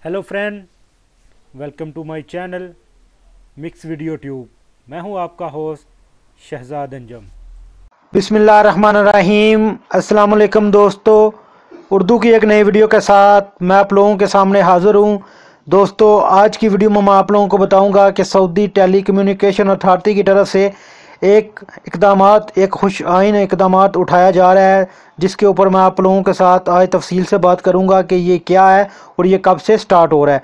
Hello friend, welcome to my channel mix video tube. मैं हूं आपका होस्ट शहजाद अंजम। बिस्मिल्लाहिर्रहमानिर्रहीम। अस्सलाम वालेकुम दोस्तों, उर्दू की एक नई वीडियो के साथ मैं आप लोगों के सामने हाज़िर हूं। दोस्तों, आज की वीडियो में मैं आप लोगों को बताऊंगा कि सऊदी टेली कम्युनिकेशन अथॉरिटी की तरफ से एक खुश आइन इकदामात उठाया जा रहा है, जिसके ऊपर मैं आप लोगों के साथ आज तफसील से बात करूंगा कि ये क्या है और ये कब से स्टार्ट हो रहा है।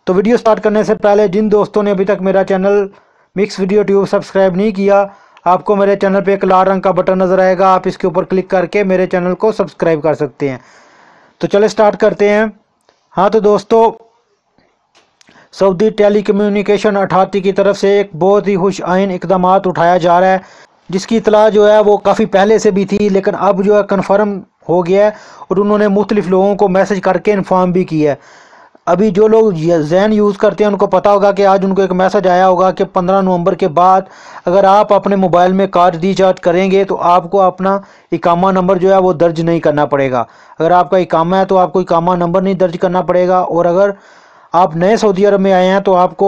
तो वीडियो स्टार्ट करने से पहले जिन दोस्तों ने अभी तक मेरा channel mix video tube subscribe नहीं किया, आपको मेरे चैनल पे एक लाल रंग का बटन नज़र आएगा, आप इसके ऊपर क्लिक करके मेरे चैनल को सब्सक्राइब कर सकते हैं। तो चले स्टार्ट करते हैं। हाँ तो दोस्तों, सऊदी टेली कम्युनिकेशन अथॉरिटी की तरफ से एक बहुत ही खुश आइन इकदामात उठाया जा रहा है, जिसकी इतला जो है वो काफ़ी पहले से भी थी, लेकिन अब जो है कन्फर्म हो गया है और उन्होंने मुख्तलिफ लोगों को मैसेज करके इन्फॉर्म भी किया है। अभी जो लोग ज़ैन यूज़ करते हैं उनको पता होगा कि आज उनको एक मैसेज आया होगा कि 15 नवंबर के बाद अगर आप अपने मोबाइल में कार्ड रिचार्ज करेंगे तो आपको अपना इकामा नंबर जो है वो दर्ज नहीं करना पड़ेगा। अगर आपका इकामा है तो आपको इकामा नंबर नहीं दर्ज करना पड़ेगा, और अगर आप नए सऊदी अरब में आए हैं तो आपको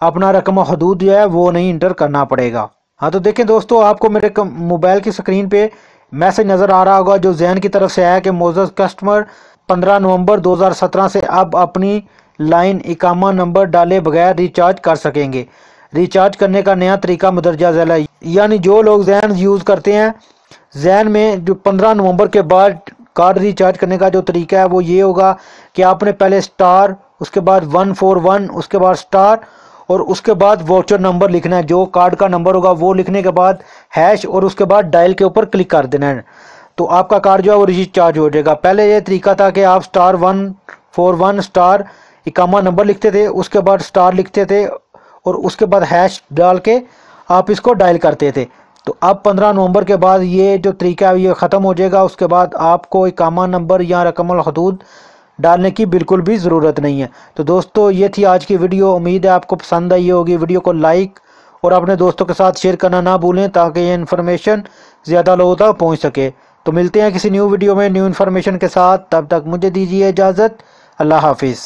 अपना रकम हदूद जो है वो नहीं इंटर करना पड़ेगा। हाँ तो देखें दोस्तों, आपको मेरे मोबाइल की स्क्रीन पे मैसेज नज़र आ रहा होगा जो ज़ैन की तरफ से आया कि मोअज़्ज़ज़ कस्टमर 15 नवंबर 2017 से अब अपनी लाइन इकामा नंबर डाले बगैर रिचार्ज कर सकेंगे। रिचार्ज करने का नया तरीका मदरजा ज़ैल है, यानी जो लोग ज़ैन यूज़ करते हैं, ज़ैन में जो 15 नवंबर के बाद कार्ड रिचार्ज करने का जो तरीका है वो ये होगा कि आपने पहले स्टार, उसके बाद 141, उसके बाद स्टार और उसके बाद वाउचर नंबर लिखना है। जो कार्ड का नंबर होगा वो लिखने के बाद हैश और उसके बाद डायल के ऊपर क्लिक कर देना है, तो आपका कार्ड जो है वो रिचार्ज हो जाएगा। पहले ये तरीका था कि आप स्टार 141 स्टार इकामा नंबर लिखते थे, उसके बाद स्टार लिखते थे और उसके बाद हैश डाल के आप इसको डायल करते थे। तो अब 15 नवंबर के बाद ये जो तरीका है ये ख़त्म हो जाएगा। उसके बाद आपको इकामा नंबर या रकमुल हदूद डालने की बिल्कुल भी ज़रूरत नहीं है। तो दोस्तों, ये थी आज की वीडियो। उम्मीद है आपको पसंद आई होगी। वीडियो को लाइक और अपने दोस्तों के साथ शेयर करना ना भूलें, ताकि ये इन्फॉर्मेशन ज़्यादा लोगों तक पहुँच सके। तो मिलते हैं किसी न्यू वीडियो में न्यू इन्फॉर्मेशन के साथ। तब तक मुझे दीजिए इजाज़त। अल्लाह हाफिज़।